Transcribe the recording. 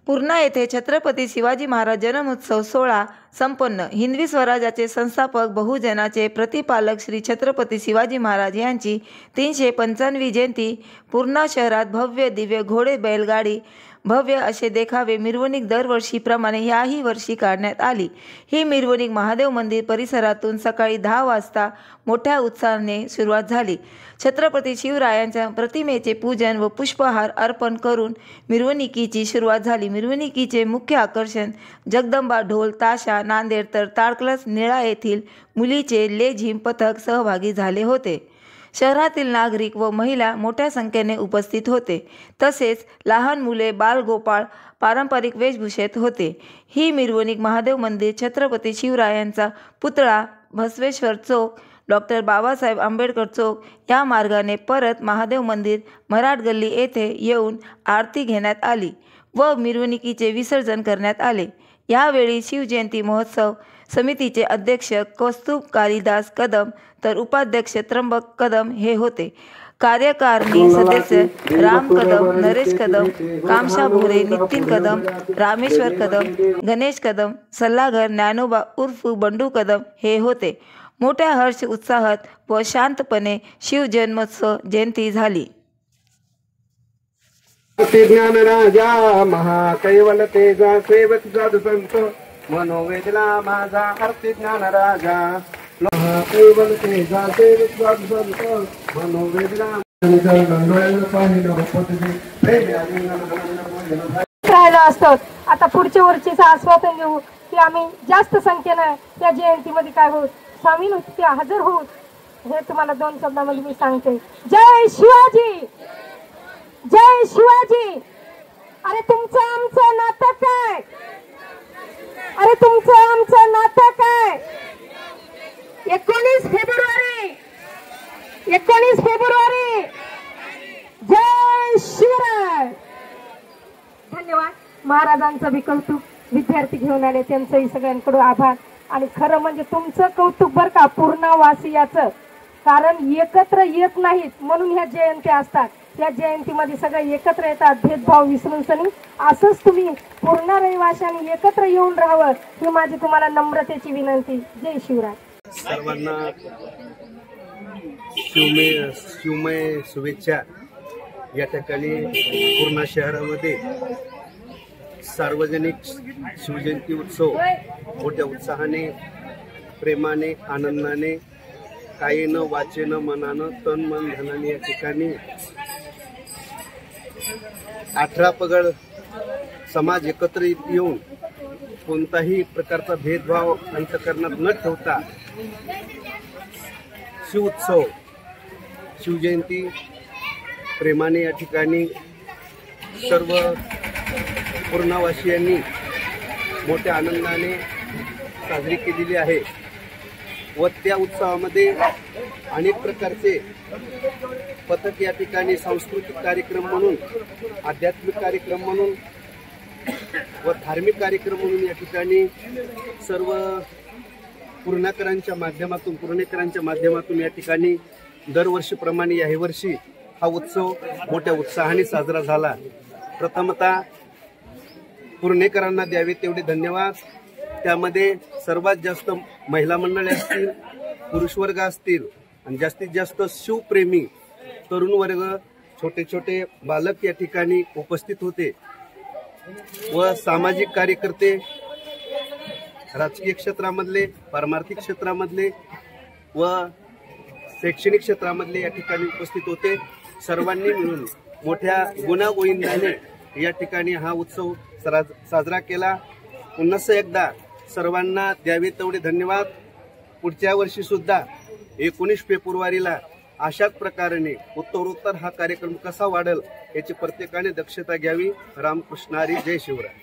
पूर्णा येथे छत्रपती शिवाजी महाराज जन्मोत्सव सोहळा संपन्न। हिंदवी स्वराज्याचे संस्थापक बहुजनाचे प्रतिपालक श्री छत्रपती शिवाजी महाराज यांची 395वी जयंती पूर्णा शहरात भव्य दिव्य घोडे बैलगाडी भव्य असे देखावे मिरवणूक दरवर्षीप्रमाणे याही वर्षी काढण्यात आली। ही मिरवणूक महादेव मंदिर परिसरातून सकाळी 10 वाजता मोठ्या उत्साहाने सुरुवात झाली। छत्रपती शिवरायांच्या प्रतिमेचे पूजन व पुष्पहार अर्पण करून मिरवणुकीची सुरुवात झाली। मिरवणुकीचे मुख्य आकर्षण जगदंबा ढोल ताशा नांदेड तर ताडकळस निळा येथील मुलीचे लेझिम पथक सहभागी झाले होते। शहरातील नागरिक व महिला मोठ्या संख्येने उपस्थित होते। तसेच लहान मुले बालगोपाळ पारंपरिक वेशभूषेत होते। ही मिरवणूक महादेव मंदिर छत्रपती शिवरायांचा पुतळा बसवेश्वर चौक डॉक्टर बाबासाहेब आंबेडकर चौक या मार्गाने परत महादेव मंदिर मराठ गल्ली येथे येऊन आरती घेण्यात आली व मिरवणुकीचे विसर्जन करण्यात आले। यावेळी शिवजयंती महोत्सव समितीचे अध्यक्ष कौस्तुभ कालिदास कदम तर उपाध्यक्ष त्र्यंबक कदम हे होते। कार्यकारिणी सदस्य राम कदम नरेश कदम कामशा भोरे नितीन कदम रामेश्वर कदम गणेश कदम सल्लागार ज्ञानोबा उर्फ बंडू कदम हे होते। मोठ्या हर्ष उत्साहात व शांतपणे शिवजन्मोत्सव जयंती झाली। ज्ञान राजा महाकैवल तेजा सेवक साधू संत मनोवेदना माझा आरती ज्ञान राजा महाकैवल तेजा सेवक साधू संत मनोवेदना राहिला असतो। आता पुढच्या वर्षीचा आस्वाद घेऊ की आम्ही जास्त संख्येने या जयंतीमध्ये काय होत सामील होत ते हजर होत हे तुम्हाला 2 शब्दामध्ये मी सांगते। जय शिवाजी जय शिवाजी। अरे तुमचं आमचं नातं काय? अरे तुमचं आमचं नातं काय? 19 फेब्रुवारी जय शिवराय। धन्यवाद। महाराजांचं बी कौतुक विद्यार्थी घेऊन आले त्यांचंही सगळ्यांकडून आभार। आणि खरं म्हणजे तुमचं कौतुक बर का पूर्णावासियाचं, कारण एकत्र येत नाहीत म्हणून ह्या जयंत्या असतात। या जयंतीमध्ये सगळे एकत्र येतात भेदभाव विसरून सनी असंच तुम्ही पूर्ण रहिवाशांनी एकत्र येऊन राहावं ही माझी तुम्हाला नम्रतेची विनंती। जय शिवराय। सर्वांना शिवमय शुभेच्छा। या ठिकाणी पूर्णा शहरामध्ये सार्वजनिक शिवजयंती उत्सव मोठ्या उत्साहाने प्रेमाने आनंदाने कायेनं वाचेनं मनानं तन मन धनाने या ठिकाणी 18 पगड समाज एकत्र येऊन कोणताही प्रकारचा भेदभाव अंतःकरणात न ठेवता शिवोत्सव शिवजयंती प्रेमाने या ठिकाणी सर्व पूर्णावासियांनी मोठ्या आनंदाने साजरी केलेली आहे व त्या उत्सवामध्ये अनेक प्रकारचे पथक या ठिकाणी सांस्कृतिक कार्यक्रम म्हणून आध्यात्मिक कार्यक्रम म्हणून व धार्मिक कार्यक्रम म्हणून या ठिकाणी सर्व पूर्णेकरांच्या माध्यमातून या ठिकाणी दरवर्षीप्रमाणे याही वर्षी हा उत्सव मोठ्या उत्साहाने साजरा झाला। प्रथमतः पूर्णेकरांना द्यावे तेवढे धन्यवाद। त्यामध्ये सर्वात जास्त महिला मंडळे असतील पुरुष वर्ग असतील आणि जास्तीत जास्त शिवप्रेमी तरुण वर्ग छोटे छोटे बालक या ठिकाणी उपस्थित होते व सामाजिक कार्यकर्ते राजकीय क्षेत्रामधले पारमार्थिक क्षेत्रामधले व शैक्षणिक क्षेत्रामधले या ठिकाणी उपस्थित होते। सर्वांनी मिळून मोठ्या गुणागोविंदाने या ठिकाणी हा उत्सव साजरा केला। पुन्हा एकदा सर्वांना द्यावे तेवढे धन्यवाद। पुढच्या वर्षी सुद्धा 19 फेब्रुवारीला अशाच प्रकारे उत्तरोत्तर हा कार्यक्रम कसा वाढेल याची प्रत्येकाने दक्षता घ्यावी। रामकृष्ण हरी। जय शिवराय।